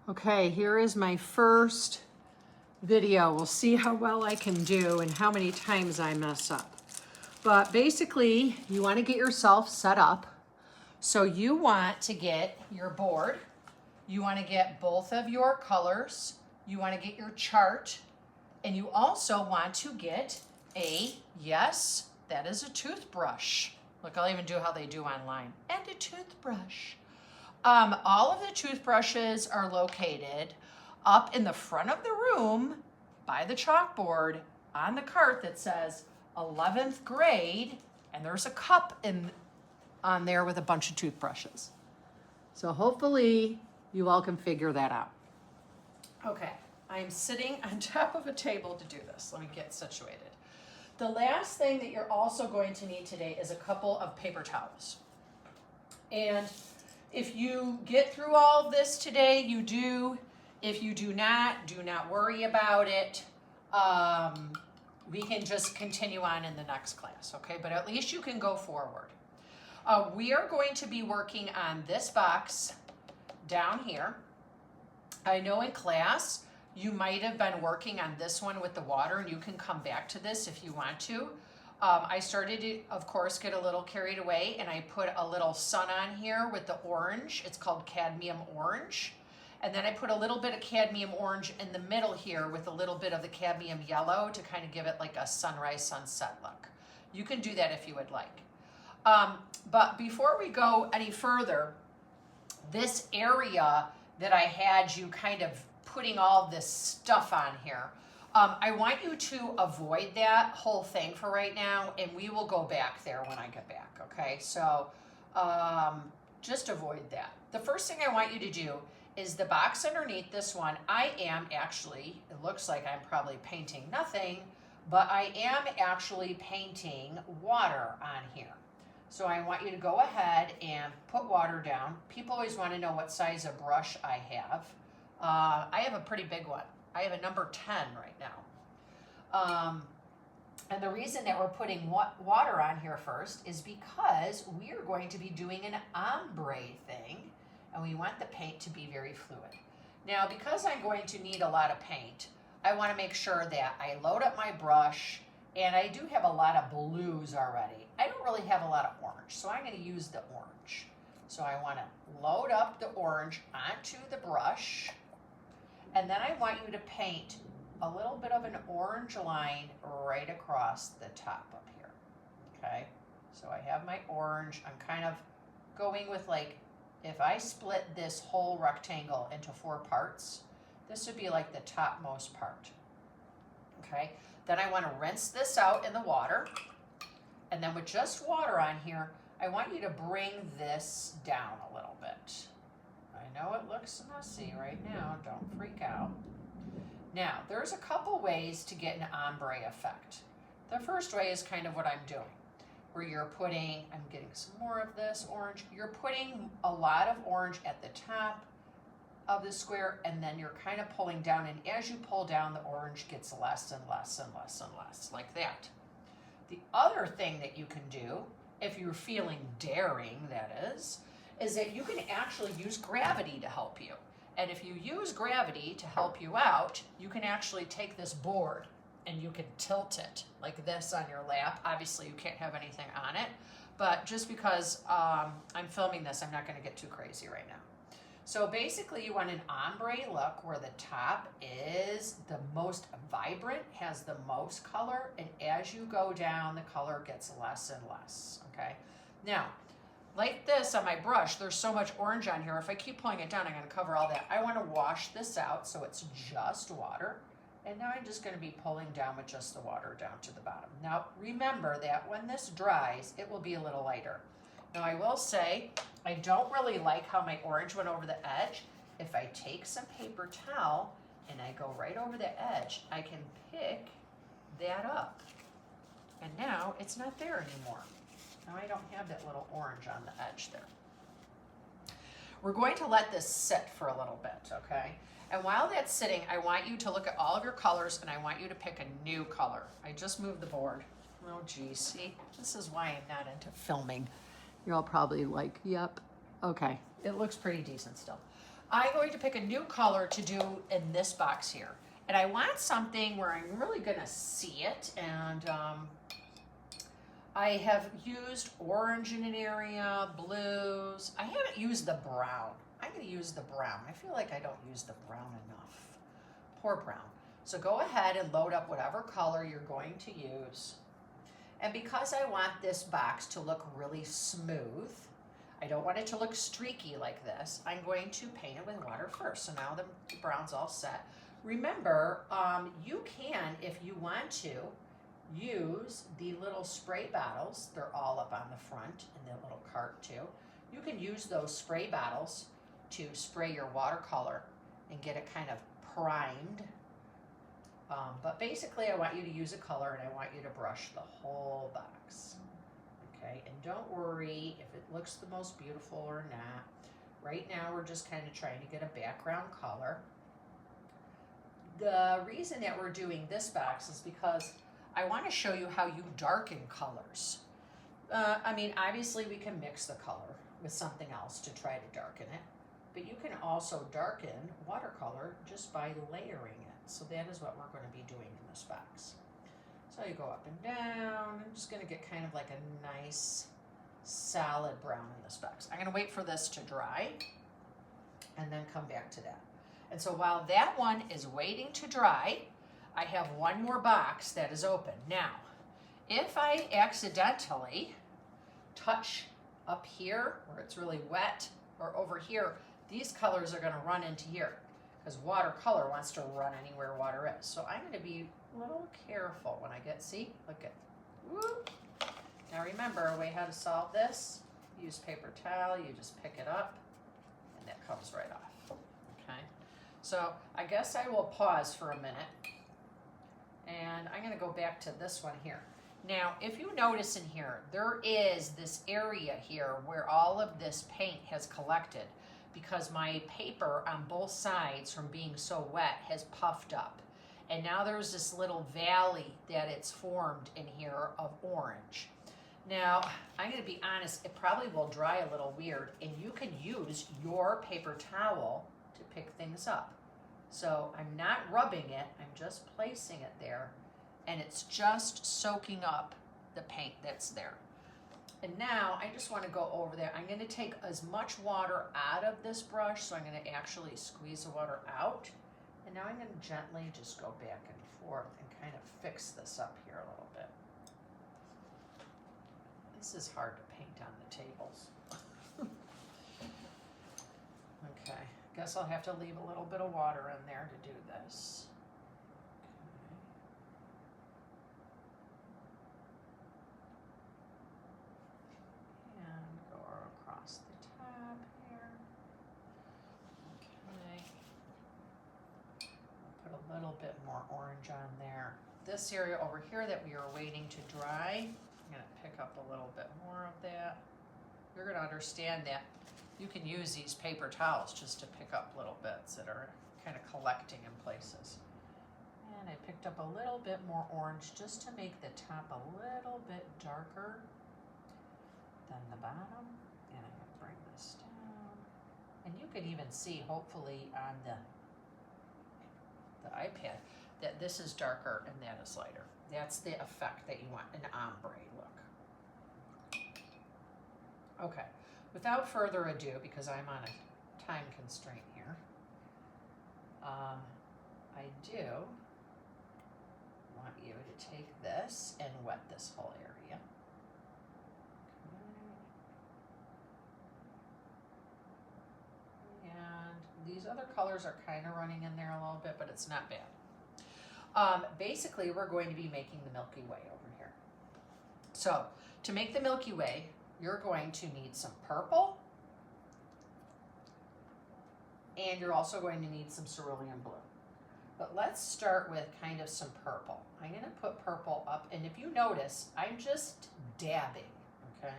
Okay, here is my first video. We'll see how well I can do and how many times I mess up. But basically, you want to get yourself set up. So you want to get your board. You want to get both of your colors. You want to get your chart. And you also want to get yes, that is a toothbrush. Look, I'll even do how they do online. And a toothbrush. All of the toothbrushes are located up in the front of the room by the chalkboard on the cart that says 11th grade, and there's a cup on there with a bunch of toothbrushes. So hopefully you all can figure that out. Okay, I'm sitting on top of a table to do this. Let me get situated. The last thing that you're also going to need today is a couple of paper towels. And if you get through all of this today, you do. If you do not worry about it. We can just continue on in the next class, okay? But at least you can go forward. We are going to be working on this box down here. I know in class, you might have been working on this one with the water, and you can come back to this if you want to. I started to, of course, get a little carried away, and I put a little sun on here with the orange. It's called cadmium orange. And then I put a little bit of cadmium orange in the middle here with a little bit of the cadmium yellow to kind of give it like a sunrise sunset look. You can do that if you would like. But before we go any further, this area that I had you kind of putting all this stuff on here, I want you to avoid that whole thing for right now, and we will go back there when I get back, okay? So just avoid that. The first thing I want you to do is the box underneath this one. I am actually, it looks like I'm probably painting nothing, but I am actually painting water on here. So I want you to go ahead and put water down. People always want to know what size of brush I have. I have a pretty big one. I have a number 10 right now. And the reason that we're putting water on here first is because we are going to be doing an ombre thing, and we want the paint to be very fluid. Now, because I'm going to need a lot of paint, I want to make sure that I load up my brush, and I do have a lot of blues already. I don't really have a lot of orange, so I'm going to use the orange. So I want to load up the orange onto the brush, and then I want you to paint a little bit of an orange line right across the top up here, okay? So I have my orange. I'm kind of going with, like, if I split this whole rectangle into 4 parts, this would be like the topmost part, okay? Then I want to rinse this out in the water, and then with just water on here, I want you to bring this down a little bit. I know it looks messy right now, don't freak out. Now, there's a couple ways to get an ombre effect. The first way is kind of what I'm doing, where you're putting, I'm getting some more of this orange, you're putting a lot of orange at the top of the square, and then you're kind of pulling down, and as you pull down, the orange gets less and less and less and less, like that. The other thing that you can do, if you're feeling daring, that is that you can actually use gravity to help you. And if you use gravity to help you out, you can actually take this board and you can tilt it like this on your lap. Obviously, you can't have anything on it, but just because I'm filming this, I'm not going to get too crazy right now. So basically, you want an ombre look where the top is the most vibrant, has the most color, and as you go down, the color gets less and less, okay? Now, like this on my brush, there's so much orange on here. If I keep pulling it down, I'm going to cover all that. I want to wash this out so it's just water. And now I'm just going to be pulling down with just the water down to the bottom. Now, remember that when this dries, it will be a little lighter. Now, I will say, I don't really like how my orange went over the edge. If I take some paper towel and I go right over the edge, I can pick that up. And now it's not there anymore. Now I don't have that little orange on the edge there. We're going to let this sit for a little bit, okay? And while that's sitting, I want you to look at all of your colors, and I want you to pick a new color. I just moved the board. Oh, geez, see? This is why I'm not into filming. You're all probably like, yep, okay. It looks pretty decent still. I'm going to pick a new color to do in this box here. And I want something where I'm really gonna see it. And I have used orange in an area, blues. I haven't used the brown. I'm gonna use the brown. I feel like I don't use the brown enough. Poor brown. So go ahead and load up whatever color you're going to use. And because I want this box to look really smooth, I don't want it to look streaky like this, I'm going to paint it with water first. So now the brown's all set. Remember, you can, if you want to, use the little spray bottles. They're all up on the front in the little cart too. You can use those spray bottles to spray your watercolor and get it kind of primed. But basically I want you to use a color and I want you to brush the whole box. Okay, and don't worry if it looks the most beautiful or not. Right now we're just kind of trying to get a background color. The reason that we're doing this box is because I want to show you how you darken colors. I mean, obviously we can mix the color with something else to try to darken it, but you can also darken watercolor just by layering it. So that is what we're going to be doing in this box. So you go up and down. I'm just going to get kind of like a nice solid brown in this box. I'm going to wait for this to dry and then come back to that. And so while that one is waiting to dry, I have one more box that is open. Now, if I accidentally touch up here where it's really wet or over here, these colors are going to run into here because watercolor wants to run anywhere water is. So I'm going to be a little careful when I get, see, look at, whoop. Now remember, a way how to solve this, use paper towel, you just pick it up and that comes right off, okay? So I guess I will pause for a minute and I'm gonna go back to this one here. Now, if you notice in here, there is this area here where all of this paint has collected because my paper on both sides from being so wet has puffed up. And now there's this little valley that it's formed in here of orange. Now, I'm gonna be honest, it probably will dry a little weird and you can use your paper towel to pick things up. So I'm not rubbing it, I'm just placing it there and it's just soaking up the paint that's there. And now I just want to go over there. I'm going to take as much water out of this brush, so I'm going to actually squeeze the water out. And now I'm going to gently just go back and forth and kind of fix this up here a little bit. This is hard to paint on the tables. Okay, guess I'll have to leave a little bit of water in there to do this. A little bit more orange on there. This area over here that we are waiting to dry, I'm going to pick up a little bit more of that. You're going to understand that you can use these paper towels just to pick up little bits that are kind of collecting in places. And I picked up a little bit more orange just to make the top a little bit darker than the bottom. And I'm going to bring this down. And you can even see, hopefully, on the iPad, that this is darker and that is lighter. That's the effect that you want, an ombre look. Okay, without further ado, because I'm on a time constraint here, I do want you to take this and wet this whole area. Okay. And these other colors are kind of running in there a little bit, but it's not bad. Basically, we're going to be making the Milky Way over here. So, to make the Milky Way, you're going to need some purple, and you're also going to need some cerulean blue. But let's start with kind of some purple. I'm going to put purple up, and if you notice, I'm just dabbing, okay?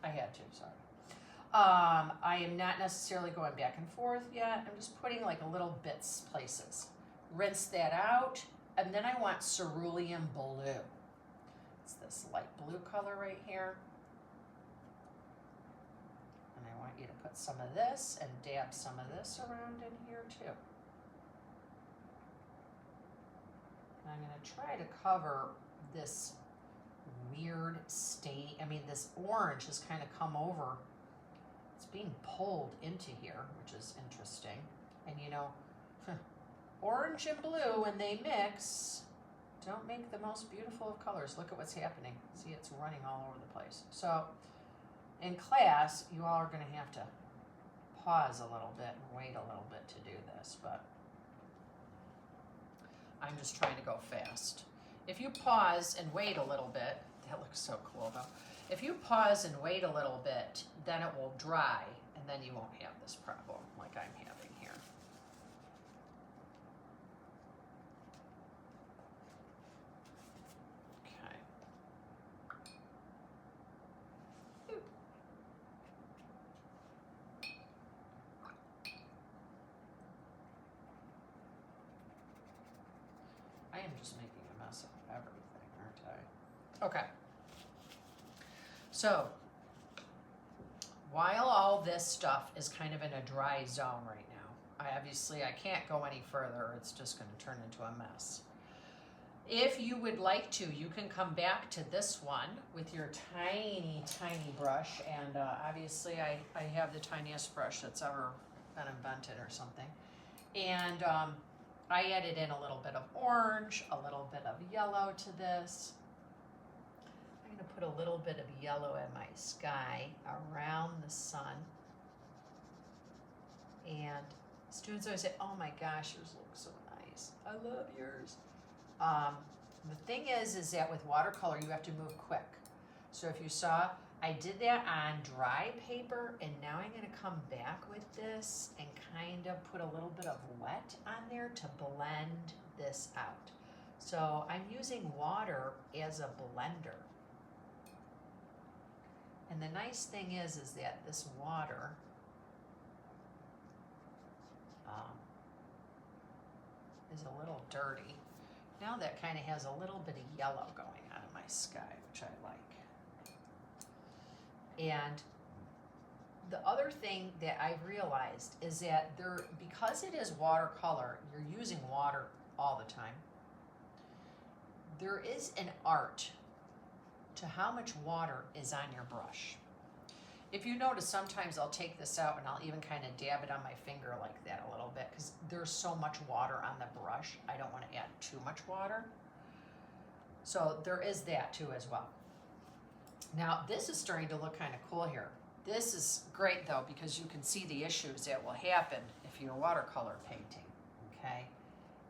I had to, sorry. I am not necessarily going back and forth yet. I'm just putting like a little bits places. Rinse that out, and then I want cerulean blue. It's this light blue color right here. And I want you to put put some of this and dab some of this around in here too. And I'm going to try to cover this weird stain. I mean, this orange has kind of come over. It's being pulled into here, which is interesting. And you know, orange and blue, when they mix, don't make the most beautiful of colors. Look at what's happening. See, it's running all over the place. So in class, you all are going to have to pause a little bit and wait a little bit to do this, but I'm just trying to go fast. If you pause and wait a little bit, that looks so cool though. If you pause and wait a little bit, then it will dry, and then you won't have this problem like I'm having here. Okay. I am just making a mess of everything, aren't I? Okay. So, while all this stuff is kind of in a dry zone right now, I can't go any further. It's just going to turn into a mess. If you would like to, you can come back to this one with your tiny, tiny brush. And obviously, I have the tiniest brush that's ever been invented or something. And I added in a little bit of orange, a little bit of yellow to this. I'm going to put a little bit of yellow in my sky around the sun. And students always say, oh my gosh, yours look so nice. I love yours. The thing is that with watercolor, you have to move quick. So if you saw, I did that on dry paper, and now I'm going to come back with this and kind of put a little bit of wet on there to blend this out. So I'm using water as a blender. And the nice thing is that this water is a little dirty. Now that kind of has a little bit of yellow going on in my sky, which I like. And the other thing that I've realized is that because it is watercolor, you're using water all the time. There is an art to how much water is on your brush. If you notice, sometimes I'll take this out and I'll even kind of dab it on my finger like that a little bit because there's so much water on the brush. I don't want to add too much water. So there is that too as well. Now this is starting to look kind of cool here. This is great though because you can see the issues that will happen if you're watercolor painting, okay?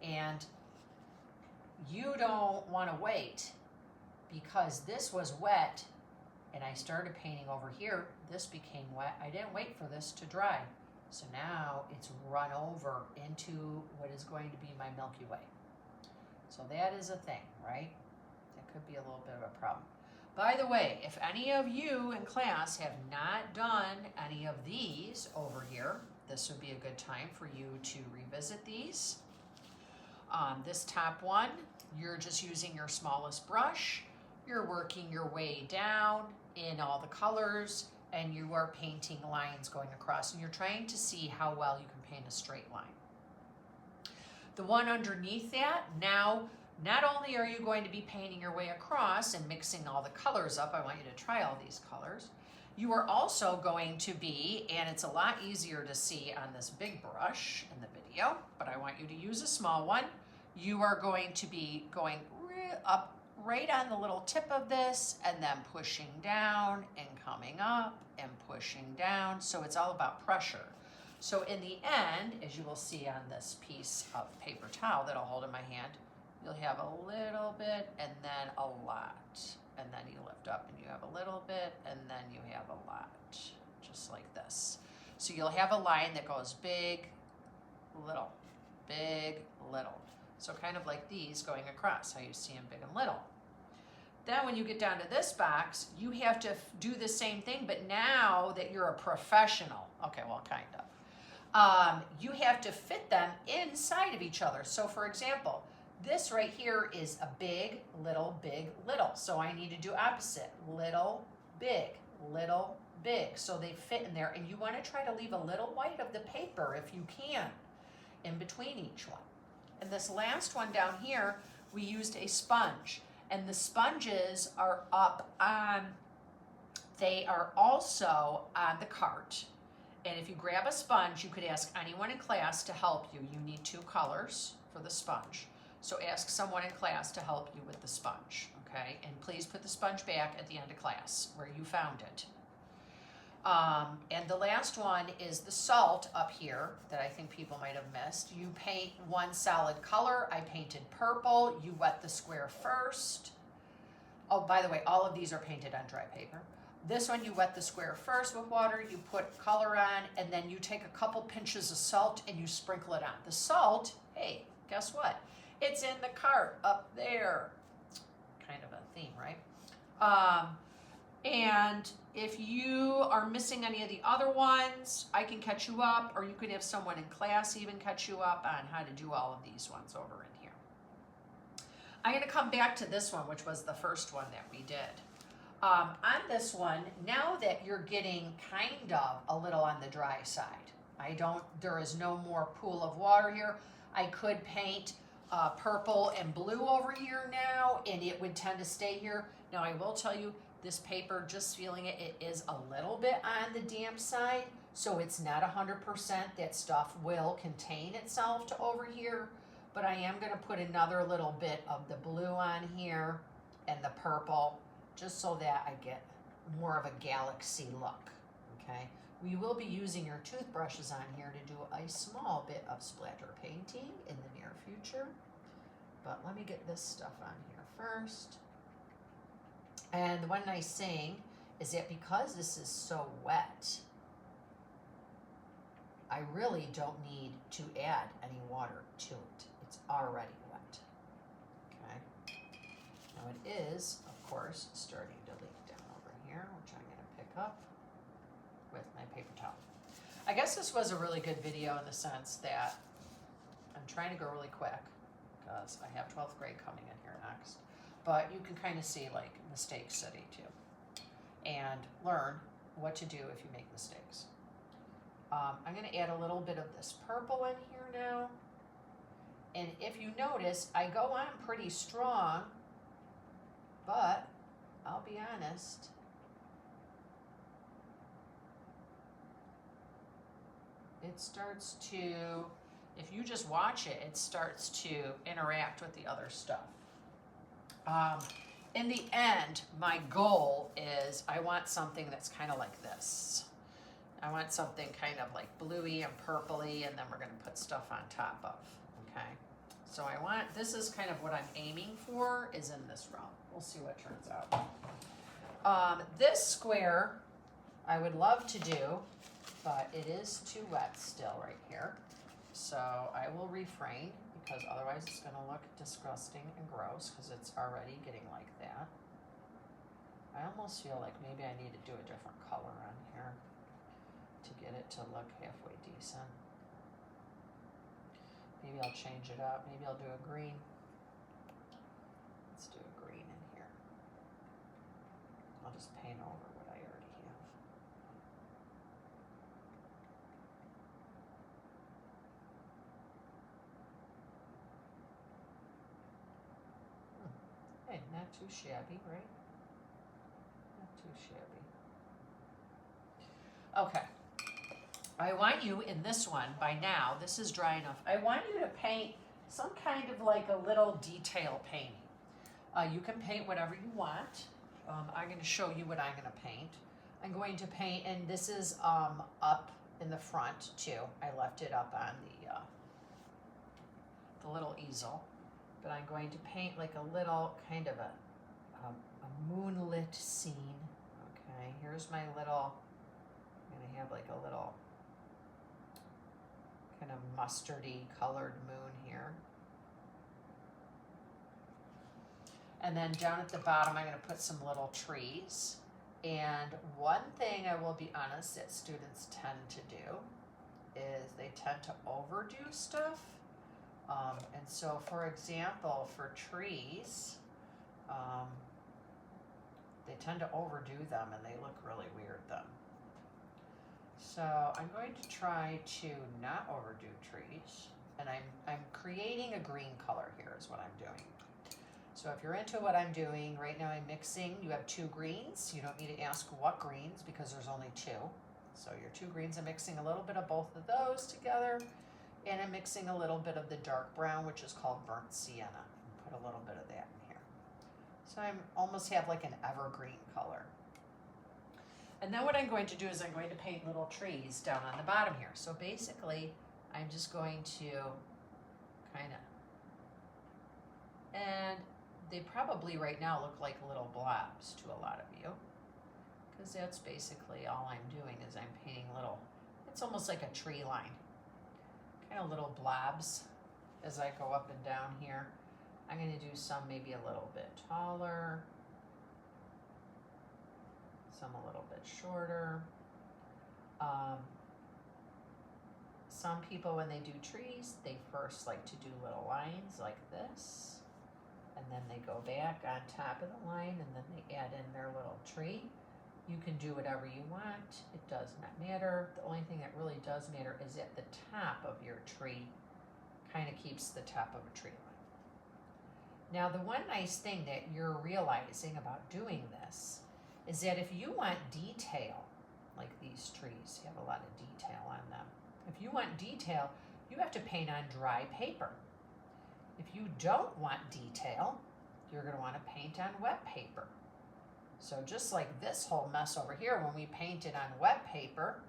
And you don't want to wait because this was wet and I started painting over here. This became wet. I didn't wait for this to dry. So now it's run over into what is going to be my Milky Way. So that is a thing, right? That could be a little bit of a problem. By the way, if any of you in class have not done any of these over here, this would be a good time for you to revisit these. This top one, you're just using your smallest brush. You're working your way down in all the colors and you are painting lines going across and you're trying to see how well you can paint a straight line. The one underneath that, now not only are you going to be painting your way across and mixing all the colors up, I want you to try all these colors, you are also going to be, and it's a lot easier to see on this big brush in the video, but I want you to use a small one. You are going to be going up right on the little tip of this and then pushing down and coming up and pushing down. So it's all about pressure. So in the end, as you will see on this piece of paper towel that I'll hold in my hand, you'll have a little bit and then a lot. And then you lift up and you have a little bit and then you have a lot, just like this. So you'll have a line that goes big, little, big, little. So kind of like these going across, how you see them big and little. Then when you get down to this box, you have to do the same thing, but now that you're a professional, okay, well, kind of, you have to fit them inside of each other. So for example, this right here is a big, little, big, little. So I need to do opposite, little, big, little, big so they fit in there, and you want to try to leave a little white of the paper if you can in between each one. And this last one down here, we used a sponge, and the sponges are up on, they are also on the cart. And if you grab a sponge, you could ask anyone in class to help you. You need 2 colors for the sponge. So ask someone in class to help you with the sponge, okay? And please put the sponge back at the end of class where you found it. And the last one is the salt up here that I think people might have missed. You paint one solid color. I painted purple. You wet the square first. Oh, by the way, all of these are painted on dry paper. This one, you wet the square first with water, you put color on, and then you take a couple pinches of salt and you sprinkle it on. The salt, hey, guess what? It's in the cart up there. Kind of a theme, right? And if you are missing any of the other ones, I can catch you up, or you could have someone in class even catch you up on how to do all of these ones over in here. I'm going to come back to this one, which was the first one that we did. On this one, now that you're getting kind of a little on the dry side, there is no more pool of water here. I could paint purple and blue over here now, and it would tend to stay here. Now, I will tell you, this paper, just feeling it, it is a little bit on the damp side, so it's not 100% that stuff will contain itself to over here, but I am going to put another little bit of the blue on here and the purple, just so that I get more of a galaxy look, okay? We will be using your toothbrushes on here to do a small bit of splatter painting in the near future, but let me get this stuff on here first. And the one nice thing is that because this is so wet, I really don't need to add any water to it. It's already wet, okay? Now it is, of course, starting to leak down over here, which I'm going to pick up with my paper towel. I guess this was a really good video in the sense that I'm trying to go really quick because I have 12th grade coming in here next. But you can kind of see like Mistake City too, and learn what to do if you make mistakes. I'm going to add a little bit of this purple in here now. And if you notice, I go on pretty strong, but I'll be honest, it starts to, if you just watch it, it starts to interact with the other stuff. In the end, my goal is I want something that's kind of like this. I want something kind of like bluey and purpley, and then we're going to put stuff on top of, okay? So I want, this is kind of what I'm aiming for, is in this realm. We'll see what turns out. This square I would love to do, but it is too wet still right here. So I will refrain, because otherwise it's going to look disgusting and gross because it's already getting like that. I almost feel like maybe I need to do a different color on here to get it to look halfway decent. Maybe I'll change it up. Maybe I'll do a green. Let's do a green in here. I'll just paint over what I already have. Hey, not too shabby, right? Not too shabby. Okay. I want you in this one, by now, this is dry enough, I want you to paint some kind of like a little detail painting. You can paint whatever you want. I'm going to show you what I'm going to paint. I'm going to paint, and this is up in the front too. I left it up on the little easel. But I'm going to paint like a little kind of a moonlit scene. Okay, here's my little, I'm going to have like a little kind of mustardy colored moon here. And then down at the bottom, I'm going to put some little trees. And one thing I will be honest that students tend to do is they tend to overdo stuff. And so, for example, for trees, they tend to overdo them and they look really weird then. So I'm going to try to not overdo trees. And I'm creating a green color here is what I'm doing. So if you're into what I'm doing, right now I'm mixing, you have 2 greens. You don't need to ask what greens because there's only 2. So your 2 greens, I'm mixing a little bit of both of those together. And I'm mixing a little bit of the dark brown, which is called burnt sienna. Put a little bit of that in here. So I almost have like an evergreen color. And then what I'm going to do is I'm going to paint little trees down on the bottom here. So basically, I'm just going to kind of, and they probably right now look like little blobs to a lot of you, because that's basically all I'm doing is I'm painting little, it's almost like a tree line, kind of little blobs as I go up and down here. I'm going to do some maybe a little bit taller, some a little bit shorter. Some people, when they do trees, they first like to do little lines like this, and then they go back on top of the line, and then they add in their little tree. You can do whatever you want. It does not matter. The only thing that really does matter is at the top of your tree, kind of keeps the top of a tree line. Now, the one nice thing that you're realizing about doing this is that if you want detail, like these trees have a lot of detail on them. If you want detail, you have to paint on dry paper. If you don't want detail, you're going to want to paint on wet paper. So just like this whole mess over here, when we paint it on wet paper,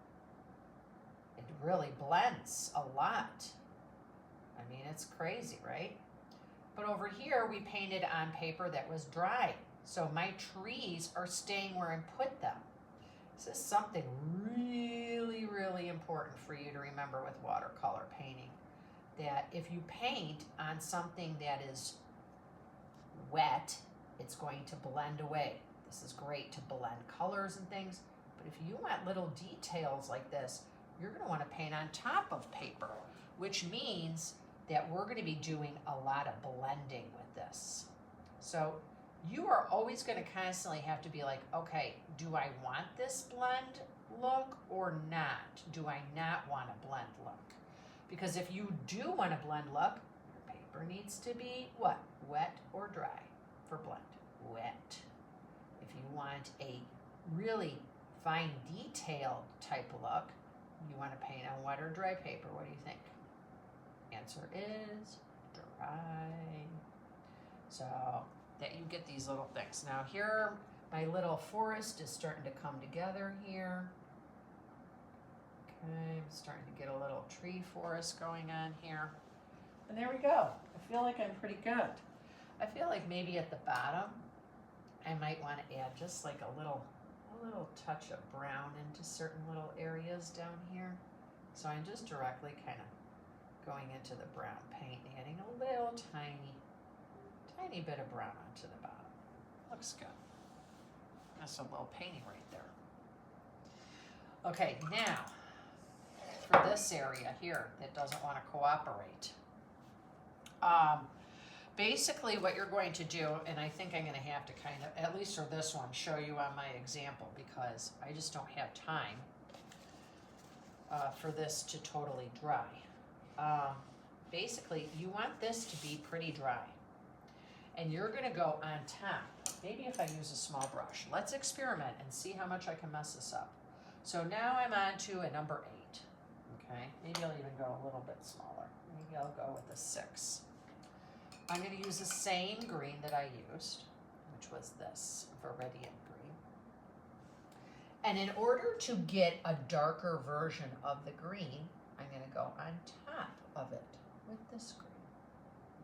it really blends a lot. I mean, it's crazy, right? But over here, we painted on paper that was dry. So my trees are staying where I put them. This is something really, really important for you to remember with watercolor painting. That if you paint on something that is wet, it's going to blend away. This is great to blend colors and things. But if you want little details like this, you're going to want to paint on top of paper, which means that we're going to be doing a lot of blending with this. So you are always going to constantly have to be like, okay, do I want this blend look or not? Do I not want a blend look? Because if you do want a blend look, your paper needs to be what? Wet or dry for blend? Wet. If you want a really fine detailed type look, you want to paint on wet or dry paper. What do you think? Answer is dry. So that you get these little things. Now here, my little forest is starting to come together here. Okay, I'm starting to get a little tree forest going on here. And there we go. I feel like I'm pretty good. I feel like maybe at the bottom, I might want to add just like a little touch of brown into certain little areas down here. So I'm just directly kind of going into the brown paint, adding a little tiny bit of brown onto the bottom. Looks good. That's a little painting right there. Okay, now for this area here that doesn't want to cooperate. Basically what you're going to do, and I think I'm going to have to kind of, at least for this one, show you on my example because I just don't have time for this to totally dry. Basically, you want this to be pretty dry. And you're going to go on top. Maybe if I use a small brush. Let's experiment and see how much I can mess this up. So now I'm on to a number 8. Okay, maybe I'll even go a little bit smaller. Maybe I'll go with a 6. I'm going to use the same green that I used, which was this Viridian green. And in order to get a darker version of the green, I'm going to go on top of it with this green.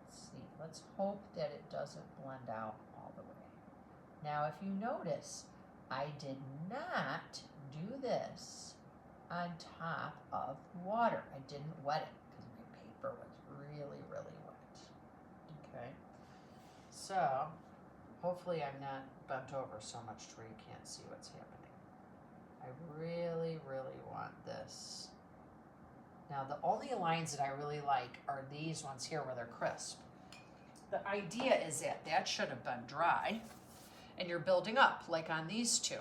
Let's see. Let's hope that it doesn't blend out all the way. Now, if you notice, I did not do this on top of water. I didn't wet it because my paper was really, really wet. Okay. So, hopefully I'm not bent over so much to where you can't see what's happening. I really, really want this. Now, the only lines that I really like are these ones here where they're crisp. The idea is that that should have been dry, and you're building up, like on these two.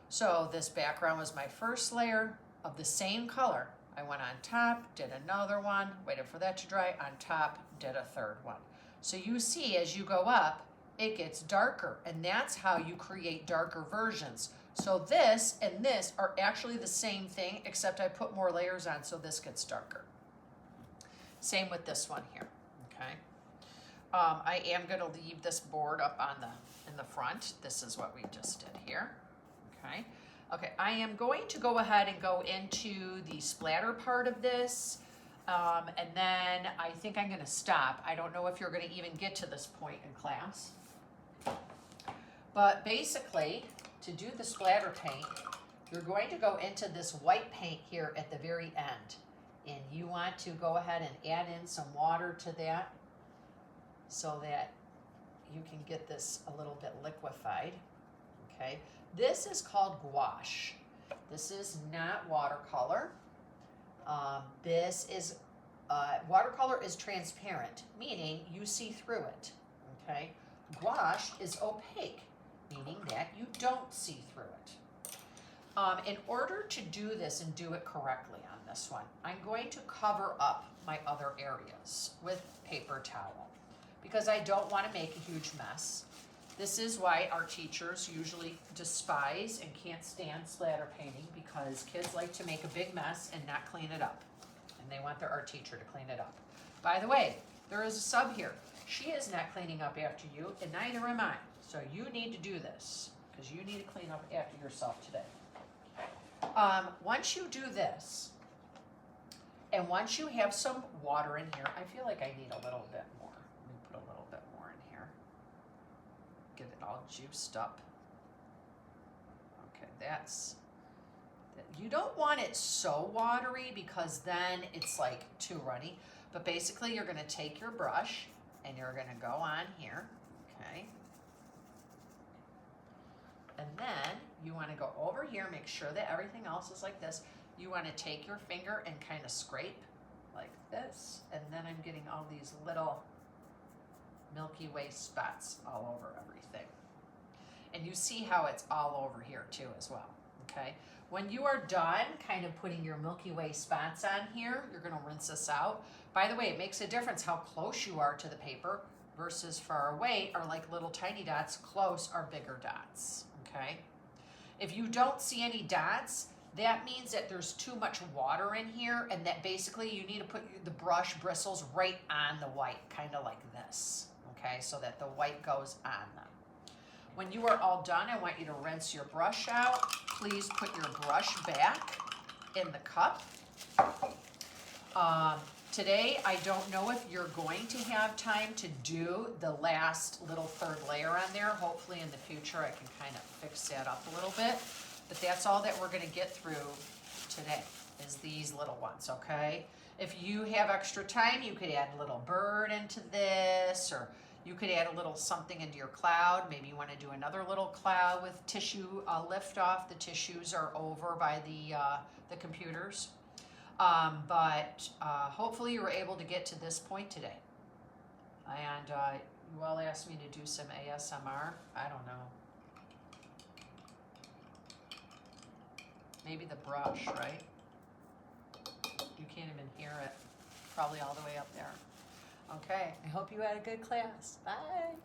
So this background was my first layer of the same color. I went on top, did another one, waited for that to dry, on top, did a third one. So you see as you go up, it gets darker, and that's how you create darker versions. So this and this are actually the same thing, except I put more layers on so this gets darker. Same with this one here, okay? I am gonna leave this board up on in the front. This is what we just did here, okay? Okay, I am going to go ahead and go into the splatter part of this, and then I think I'm gonna stop. I don't know if you're gonna even get to this point in class. But basically, to do the splatter paint, you're going to go into this white paint here at the very end. And you want to go ahead and add in some water to that so that you can get this a little bit liquefied, okay? This is called gouache. This is not watercolor. Watercolor is transparent, meaning you see through it, okay? Gouache is opaque, meaning that you don't see through it. In order to do this and do it correctly on this one, I'm going to cover up my other areas with paper towel because I don't want to make a huge mess. This is why our teachers usually despise and can't stand splatter painting, because kids like to make a big mess and not clean it up. And they want their art teacher to clean it up. By the way, there is a sub here. She is not cleaning up after you, and neither am I. So you need to do this, because you need to clean up after yourself today. Once you do this, and once you have some water in here, I feel like I need a little bit more. Let me put a little bit more in here. Get it all juiced up. Okay, you don't want it so watery because then it's like too runny. But basically you're gonna take your brush and you're gonna go on here, okay? And then you wanna go over here, make sure that everything else is like this. You wanna take your finger and kind of scrape like this. And then I'm getting all these little Milky Way spots all over everything. And you see how it's all over here too as well, okay? When you are done kind of putting your Milky Way spots on here, you're gonna rinse this out. By the way, it makes a difference how close you are to the paper versus far away are like little tiny dots, close are bigger dots, okay? If you don't see any dots, that means that there's too much water in here and that basically you need to put the brush bristles right on the white, kind of like this, okay? So that the white goes on them. When you are all done, I want you to rinse your brush out. Please put your brush back in the cup. Today, I don't know if you're going to have time to do the last little third layer on there. Hopefully in the future I can kind of fix that up a little bit. But that's all that we're gonna get through today, is these little ones, okay? If you have extra time, you could add a little bird into this, or you could add a little something into your cloud. Maybe you wanna do another little cloud with tissue lift off. The tissues are over by the computers. But hopefully you were able to get to this point today. And you all asked me to do some ASMR. I don't know. Maybe the brush, right? You can't even hear it. Probably all the way up there. Okay, I hope you had a good class. Bye.